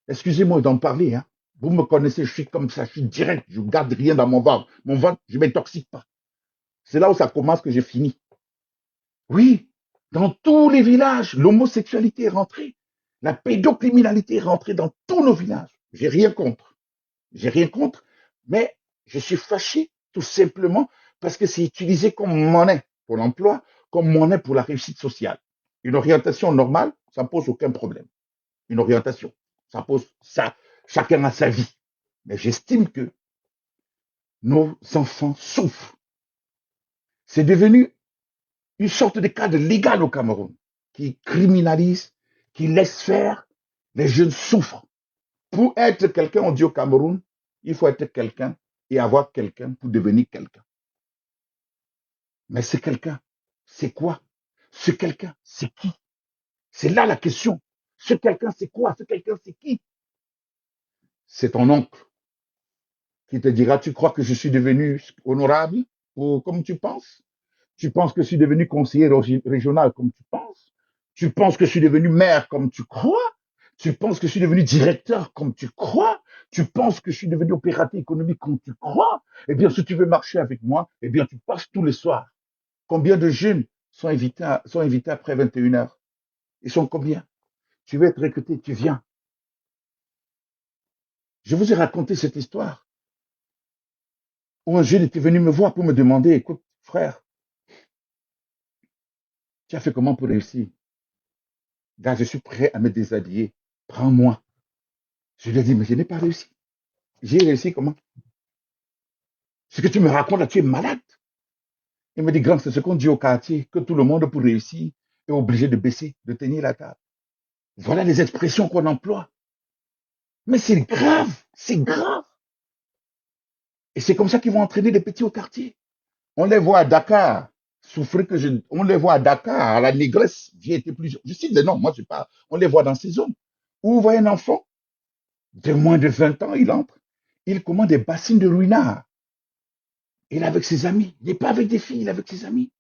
Excusez-moi d'en parler. Hein. Vous me connaissez, je suis comme ça, je suis direct, je ne garde rien dans mon ventre. Mon ventre, je ne m'intoxique pas. C'est là où ça commence que j'ai fini. Oui, dans tous les villages, l'homosexualité est rentrée. La pédocriminalité est rentrée dans tous nos villages. J'ai rien contre. J'ai rien contre, mais je suis fâché tout simplement parce que c'est utilisé comme monnaie pour l'emploi, comme monnaie pour la réussite sociale. Une orientation normale, ça ne pose aucun problème. Une orientation, ça pose ça, chacun a sa vie. Mais j'estime que nos enfants souffrent. C'est devenu une sorte de cadre légal au Cameroun qui criminalise, qui laisse faire. Les jeunes souffrent. Pour être quelqu'un, on dit au Cameroun, il faut être quelqu'un et avoir quelqu'un pour devenir quelqu'un. Mais c'est quelqu'un, c'est quoi? Ce quelqu'un, c'est qui? C'est là la question. Ce quelqu'un, c'est quoi? Ce quelqu'un, c'est qui? C'est ton oncle qui te dira, tu crois que je suis devenu honorable ou comme tu penses? Tu penses que je suis devenu conseiller régional comme tu penses? Tu penses que je suis devenu maire comme tu crois? Tu penses que je suis devenu directeur comme tu crois? Tu penses que je suis devenu opérateur économique comme tu crois? Eh bien, si tu veux marcher avec moi, eh bien, tu passes tous les soirs. Combien de jeunes sont invités après 21 heures? Ils sont combien? Tu veux être recruté, tu viens. Je vous ai raconté cette histoire où un jeune était venu me voir pour me demander, écoute, frère, tu as fait comment pour réussir? Gars, je suis prêt à me déshabiller. Prends-moi. Je lui ai dit, mais je n'ai pas réussi. J'ai réussi comment? Ce que tu me racontes là, tu es malade. Il me dit, grand, c'est ce qu'on dit au quartier, que tout le monde pour réussir est obligé de baisser, de tenir la table. Voilà les expressions qu'on emploie. Mais c'est grave, c'est grave. Et c'est comme ça qu'ils vont entraîner les petits au quartier. On les voit à Dakar, souffrir que je. On les voit à Dakar, à la négresse, j'ai été plus. Je cite les noms, moi je pas. On les voit dans ces zones. Où vous voyez un enfant de moins de 20 ans, il entre, il commande des bassines de ruinard. Il est avec ses amis. Il n'est pas avec des filles, il est avec ses amis.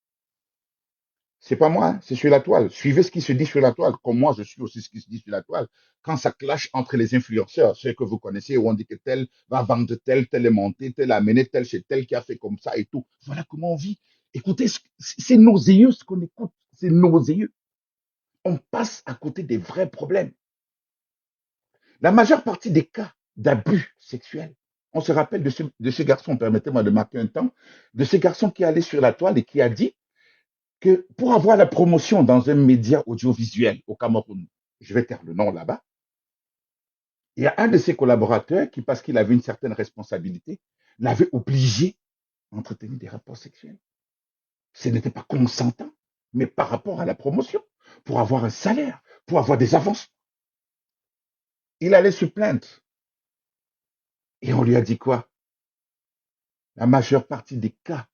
C'est pas moi, hein, c'est sur la toile. Suivez ce qui se dit sur la toile, comme moi je suis aussi ce qui se dit sur la toile. Quand ça clash entre les influenceurs, ceux que vous connaissez, où on dit que tel va vendre tel, tel est monté, tel a amené tel chez tel qui a fait comme ça et tout. Voilà comment on vit. Écoutez, c'est nauséeux ce qu'on écoute. C'est nauséeux. On passe à côté des vrais problèmes. La majeure partie des cas d'abus sexuels, on se rappelle de ce garçon, permettez-moi de marquer un temps, de ce garçon qui allait sur la toile et qui a dit que pour avoir la promotion dans un média audiovisuel au Cameroun, je vais taire le nom là-bas, il y a un de ses collaborateurs qui, parce qu'il avait une certaine responsabilité, l'avait obligé à entretenir des rapports sexuels. Ce n'était pas consentant, mais par rapport à la promotion, pour avoir un salaire, pour avoir des avances. Il allait se plaindre. Et on lui a dit quoi? La majeure partie des cas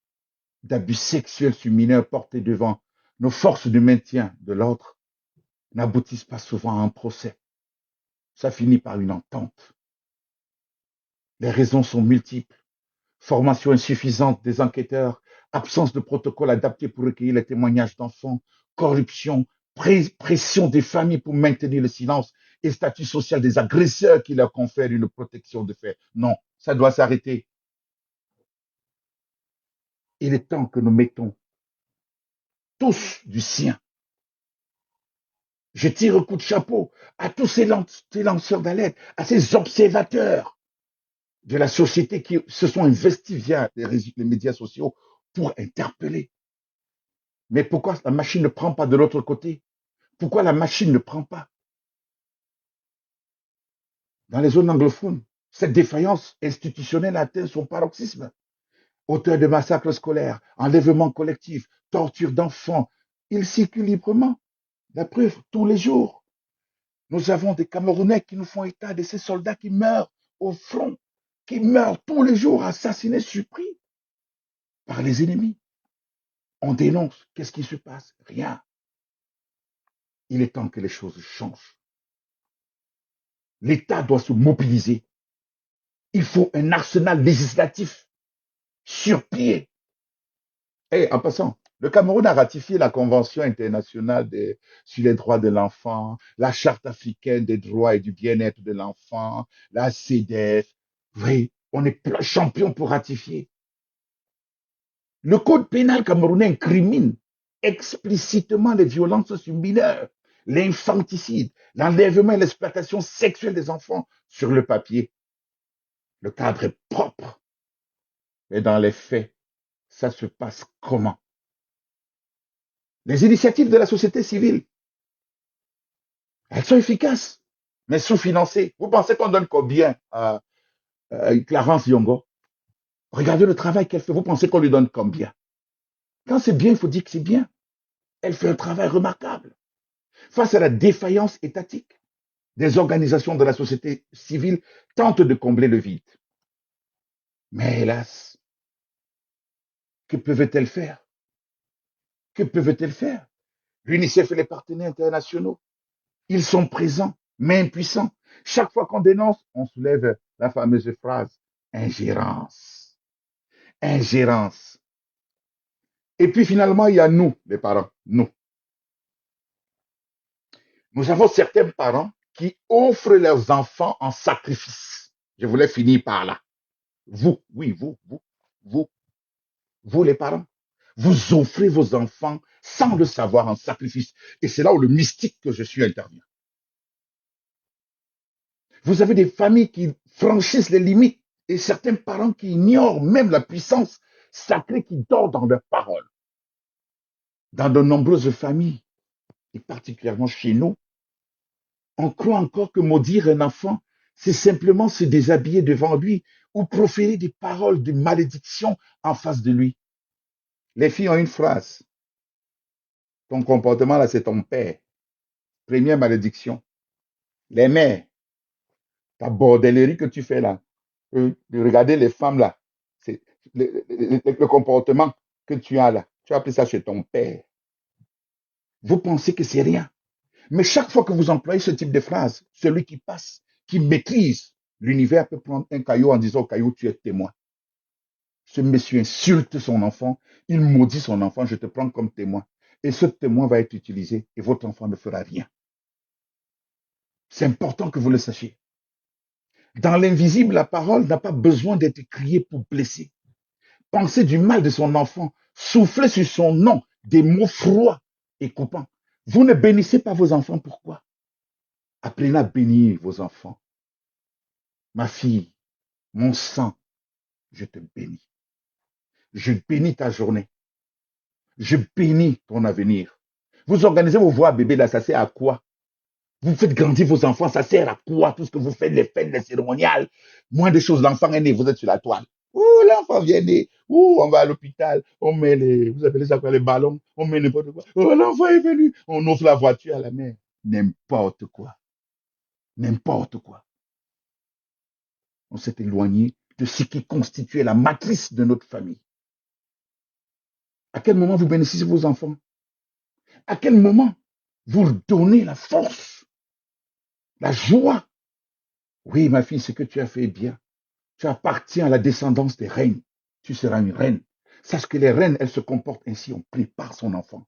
d'abus sexuels sur mineurs portés devant nos forces de maintien de l'ordre n'aboutissent pas souvent à un procès. Ça finit par une entente. Les raisons sont multiples. Formation insuffisante des enquêteurs, absence de protocole adapté pour recueillir les témoignages d'enfants, corruption, pression des familles pour maintenir le silence et statut social des agresseurs qui leur confèrent une protection de fait. Non, ça doit s'arrêter. Il est temps que nous mettons tous du sien. Je tire un coup de chapeau à tous ces lanceurs d'alerte, à ces observateurs de la société qui se sont investis via les médias sociaux pour interpeller. Mais pourquoi la machine ne prend pas de l'autre côté? Pourquoi la machine ne prend pas dans les zones anglophones? Cette défaillance institutionnelle atteint son paroxysme. Auteurs de massacres scolaires, enlèvements collectifs, torture d'enfants, ils circulent librement. La preuve, tous les jours. Nous avons des Camerounais qui nous font état de ces soldats qui meurent au front, qui meurent tous les jours, assassinés, surpris par les ennemis. On dénonce. Qu'est-ce qui se passe? Rien. Il est temps que les choses changent. L'État doit se mobiliser. Il faut un arsenal législatif sur pied. Et en passant, le Cameroun a ratifié la Convention internationale sur les droits de l'enfant, la Charte africaine des droits et du bien-être de l'enfant, la CEDEF. Oui, on est champion pour ratifier. Le code pénal camerounais incrimine explicitement les violences sur mineurs, l'infanticide, l'enlèvement et l'exploitation sexuelle des enfants sur le papier. Le cadre est propre, mais dans les faits, ça se passe comment? Les initiatives de la société civile, elles sont efficaces, mais sous-financées. Vous pensez qu'on donne combien à Clarence Yongo? Regardez le travail qu'elle fait. Vous pensez qu'on lui donne combien? Quand c'est bien, il faut dire que c'est bien. Elle fait un travail remarquable. Face à la défaillance étatique, des organisations de la société civile tentent de combler le vide. Mais hélas, que peuvent-elles faire? Que peuvent-elles faire? L'UNICEF et les partenaires internationaux, ils sont présents, mais impuissants. Chaque fois qu'on dénonce, on soulève la fameuse phrase ingérence. Ingérence. Et puis finalement, il y a nous, les parents. Nous. Nous avons certains parents qui offrent leurs enfants en sacrifice. Je voulais finir par là. Vous, oui, vous, vous les parents. Vous offrez vos enfants sans le savoir en sacrifice. Et c'est là où le mystique que je suis intervient. Vous avez des familles qui franchissent les limites et certains parents qui ignorent même la puissance sacrée qui dort dans leurs paroles. Dans de nombreuses familles, et particulièrement chez nous, on croit encore que maudire un enfant, c'est simplement se déshabiller devant lui ou proférer des paroles de malédiction en face de lui. Les filles ont une phrase. Ton comportement là, c'est ton père. Première malédiction. Les mères, ta bordellerie que tu fais là, de regarder les femmes là, c'est le comportement que tu as là. Tu as appris ça chez ton père. Vous pensez que c'est rien. Mais chaque fois que vous employez ce type de phrase, celui qui passe, qui maîtrise l'univers peut prendre un caillou en disant au caillou, tu es témoin. Ce monsieur insulte son enfant, il maudit son enfant, je te prends comme témoin. Et ce témoin va être utilisé et votre enfant ne fera rien. C'est important que vous le sachiez. Dans l'invisible, la parole n'a pas besoin d'être criée pour blesser. Pensez du mal de son enfant, soufflez sur son nom des mots froids et coupants. Vous ne bénissez pas vos enfants, pourquoi? Apprenez à bénir vos enfants. Ma fille, mon sang, je te bénis. Je bénis ta journée. Je bénis ton avenir. Vous organisez vos voix bébés là, ça sert à quoi? Vous faites grandir vos enfants, ça sert à quoi? Tout ce que vous faites, les fêtes, les cérémoniales. Moins de choses, l'enfant est né, vous êtes sur la toile. Ouh, l'enfant vient né. Ouh, on va à l'hôpital, on met les, vous appelez ça quoi, les ballons, on met n'importe quoi. Oh, l'enfant est venu, on offre la voiture à la mère. N'importe quoi, n'importe quoi. On s'est éloigné de ce qui constituait la matrice de notre famille. À quel moment vous bénéficiez vos enfants? À quel moment vous leur donnez la force, la joie? Oui, ma fille, ce que tu as fait est bien. Tu appartiens à la descendance des reines. Tu seras une reine. Sache que les reines, elles se comportent ainsi. On prépare son enfant.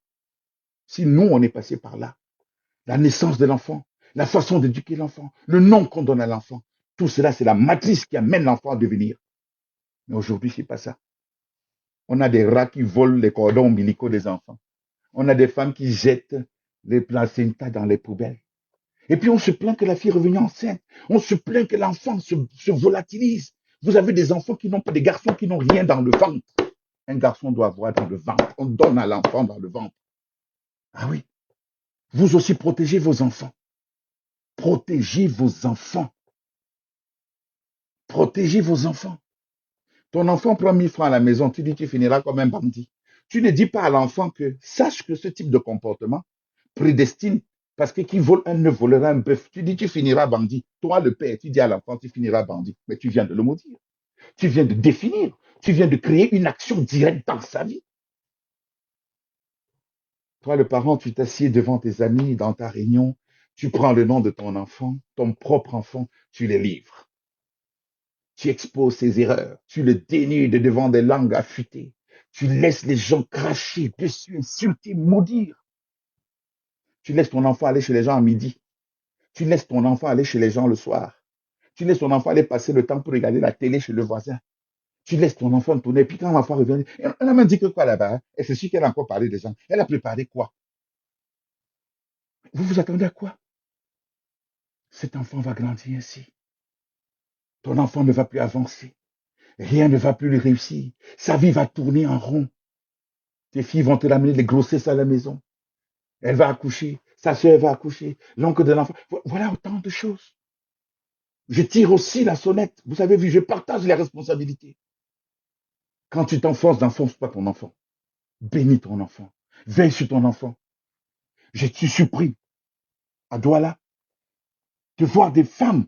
Si nous, on est passé par là, la naissance de l'enfant, la façon d'éduquer l'enfant, le nom qu'on donne à l'enfant, tout cela, c'est la matrice qui amène l'enfant à devenir. Mais aujourd'hui, c'est pas ça. On a des rats qui volent les cordons ombilicaux des enfants. On a des femmes qui jettent les placentas dans les poubelles. Et puis on se plaint que la fille est revenue enceinte. On se plaint que l'enfant se volatilise. Vous avez des enfants qui n'ont pas, des garçons qui n'ont rien dans le ventre. Un garçon doit avoir dans le ventre. On donne à l'enfant dans le ventre. Ah oui. Vous aussi protégez vos enfants. Protégez vos enfants. Protégez vos enfants. Ton enfant prend 1000 francs à la maison, tu dis tu finiras comme un bandit. Tu ne dis pas à l'enfant que sache que ce type de comportement prédestine, parce que qui vole un œuf volera un bœuf. Tu dis tu finiras bandit. Toi, le père, tu dis à l'enfant tu finiras bandit. Mais tu viens de le maudire. Tu viens de définir. Tu viens de créer une action directe dans sa vie. Toi, le parent, tu t'assieds devant tes amis dans ta réunion, tu prends le nom de ton enfant, ton propre enfant, tu les livres. Tu exposes ses erreurs, tu le dénudes devant des langues affûtées. Tu laisses les gens cracher dessus, insulter, maudire. Tu laisses ton enfant aller chez les gens à midi. Tu laisses ton enfant aller chez les gens le soir. Tu laisses ton enfant aller passer le temps pour regarder la télé chez le voisin. Tu laisses ton enfant tourner. Puis quand l'enfant revient, elle a même dit que quoi là-bas, hein? Et c'est sûr qu'elle a encore parlé des gens. Elle a préparé quoi? Vous vous attendez à quoi? Cet enfant va grandir ainsi. Ton enfant ne va plus avancer. Rien ne va plus lui réussir. Sa vie va tourner en rond. Tes filles vont te ramener les grossesses à la maison. Elle va accoucher. Sa soeur va accoucher. L'oncle de l'enfant. Voilà autant de choses. Je tire aussi la sonnette. Vous avez vu, je partage les responsabilités. Quand tu t'enfonces, n'enfonce pas ton enfant. Bénis ton enfant. Veille sur ton enfant. Je suis surpris à Douala de voir des femmes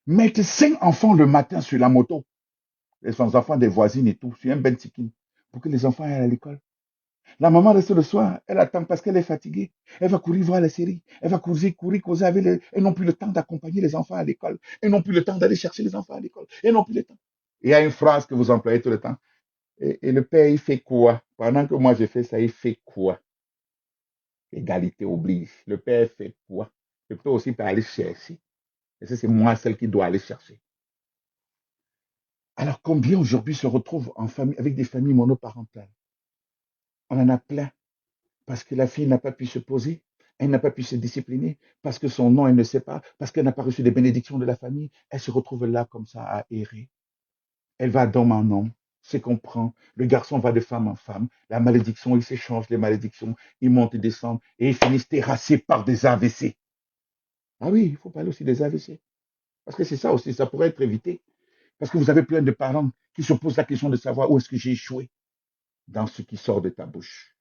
mettre 5 enfants le matin sur la moto. Les enfants des voisines et tout, sur un bentikin, pour que les enfants aillent à l'école. La maman reste le soir, elle attend parce qu'elle est fatiguée. Elle va courir voir la série. Elle va courir, causer avec les... Elles n'ont plus le temps d'accompagner les enfants à l'école. Elles n'ont plus le temps d'aller chercher les enfants à l'école. Elles n'ont plus le temps. Il y a une phrase que vous employez tout le temps. Et le père, il fait quoi? Pendant que moi, je fais ça, il fait quoi? Égalité oblige. Le père fait quoi? Le père aussi peut aller chercher. Et ça, c'est moi, celle qui doit aller chercher. Alors, combien aujourd'hui se retrouvent en famille, avec des familles monoparentales? On en a plein. Parce que la fille n'a pas pu se poser, elle n'a pas pu se discipliner, parce que son nom, elle ne sait pas, parce qu'elle n'a pas reçu des bénédictions de la famille, elle se retrouve là comme ça à errer. Elle va d'homme en homme, se comprend, le garçon va de femme en femme, la malédiction, ils s'échangent les malédictions, ils montent et descendent, et ils finissent terrassés par des AVC. Ah oui, il faut parler aussi des AVC, parce que c'est ça aussi, ça pourrait être évité, parce que vous avez plein de parents qui se posent la question de savoir où est-ce que j'ai échoué dans ce qui sort de ta bouche.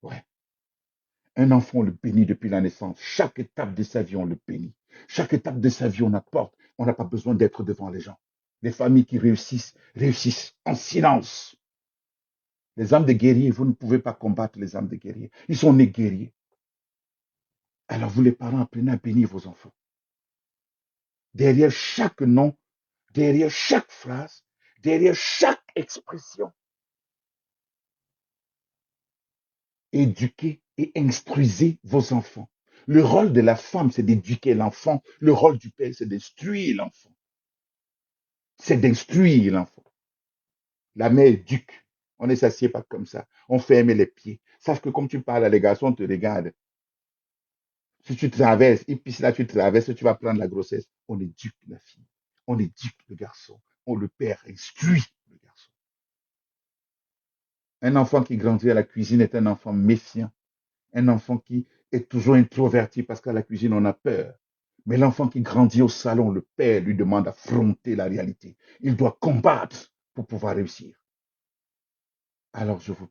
Ouais. Un enfant, on le bénit depuis la naissance. Chaque étape de sa vie, on le bénit. Chaque étape de sa vie, on apporte. On n'a pas besoin d'être devant les gens. Les familles qui réussissent, réussissent en silence. Les âmes de guerriers, vous ne pouvez pas combattre les âmes de guerriers. Ils sont nés guerriers. Alors vous, les parents, apprenez à bénir vos enfants. Derrière chaque nom, derrière chaque phrase, derrière chaque expression, éduquez et instruisez vos enfants. Le rôle de la femme, c'est d'éduquer l'enfant. Le rôle du père, c'est d'instruire l'enfant. C'est d'instruire l'enfant. La mère éduque. On ne s'assied pas comme ça. On ferme les pieds. Sache que comme tu parles à les garçons, on te regarde. Si tu traverses, et puis si là tu traverses, tu vas prendre la grossesse. On éduque la fille. On éduque le garçon. On le père instruit le garçon. Un enfant qui grandit à la cuisine est un enfant méfiant. Un enfant qui est toujours introverti parce qu'à la cuisine, on a peur. Mais l'enfant qui grandit au salon, le père lui demande d'affronter la réalité. Il doit combattre pour pouvoir réussir. Alors, je vous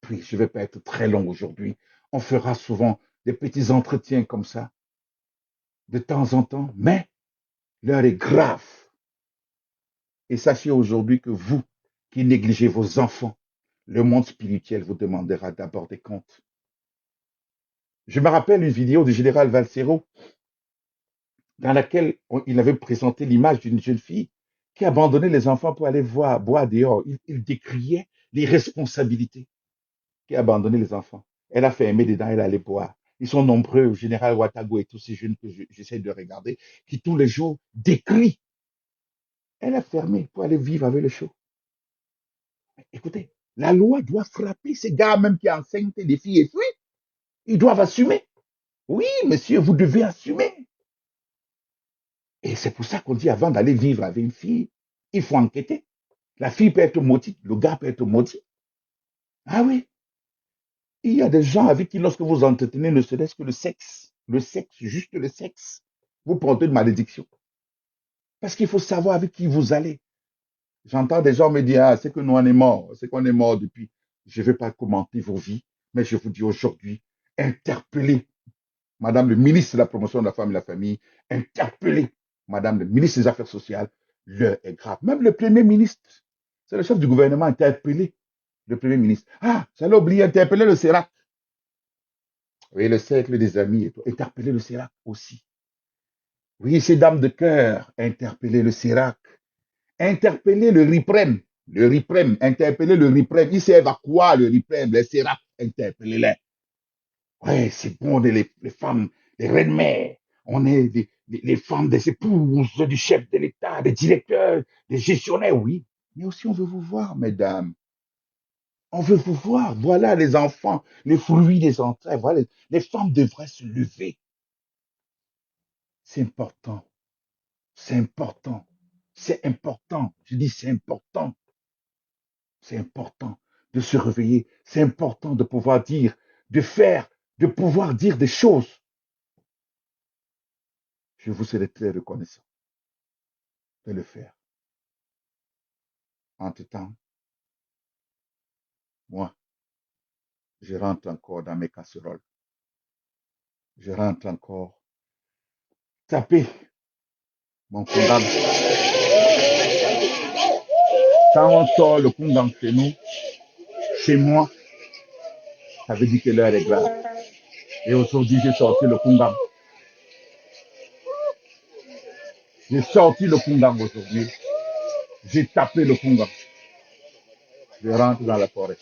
prie, je ne vais pas être très long aujourd'hui. On fera souvent des petits entretiens comme ça, de temps en temps, mais l'heure est grave. Et sachez aujourd'hui que vous, qui négligez vos enfants, le monde spirituel vous demandera d'abord des comptes. Je me rappelle une vidéo du général Valsero dans laquelle il avait présenté l'image d'une jeune fille qui abandonnait les enfants pour aller boire dehors. Il décriait les responsabilités qui abandonnaient les enfants. Elle a fermé dedans, elle allait boire. Ils sont nombreux, le général Ouattarago et tous ces jeunes que j'essaie de regarder, qui tous les jours décrient. Elle a fermé pour aller vivre avec le show. Écoutez, la loi doit frapper ces gars même qui enseignent des filles et filles. Ils doivent assumer. Oui, monsieur, vous devez assumer. Et c'est pour ça qu'on dit avant d'aller vivre avec une fille, il faut enquêter. La fille peut être maudite, le gars peut être maudit. Ah oui, il y a des gens avec qui, lorsque vous entretenez, ne serait-ce que le sexe, juste le sexe, vous portez une malédiction. Parce qu'il faut savoir avec qui vous allez. J'entends des gens me dire, ah, c'est que nous on est morts, c'est qu'on est mort depuis. Je ne vais pas commenter vos vies, mais je vous dis aujourd'hui, interpellez Madame le ministre de la promotion de la femme et de la famille, interpellez Madame le ministre des Affaires sociales, l'heure est grave. Même le Premier ministre, c'est le chef du gouvernement, interpellé le Premier ministre. Ah, j'allais oublier, interpeller le CERAC. Oui, le cercle des amis, et tout. Interpeller le CERAC aussi. Oui, ces dames de cœur, interpeller le CERAC. Interpeller le RIPREM, interpeller le RIPREM. Il servent à quoi le RIPREM, le CERAC, interpellez-les. Oui, c'est bon, les femmes, les reines-mères. On est les femmes des épouses du chef de l'État, des directeurs, des gestionnaires, oui. Mais aussi, on veut vous voir, mesdames. On veut vous voir. Voilà les enfants, les fruits des entrailles. Voilà, les femmes devraient se lever. C'est important. C'est important. C'est important. Je dis c'est important. C'est important de se réveiller. C'est important de pouvoir dire, de faire, de pouvoir dire des choses. Je vous serai très reconnaissant de le faire. Entre-temps, moi, je rentre encore dans mes casseroles. Je rentre encore taper mon kungam. Quand on sort le kungam chez nous, chez moi, ça veut dire que l'heure est grave. Et aujourd'hui, j'ai sorti le kungam. J'ai sorti le kungam aujourd'hui. J'ai tapé le kungam. Je rentre dans la forêt.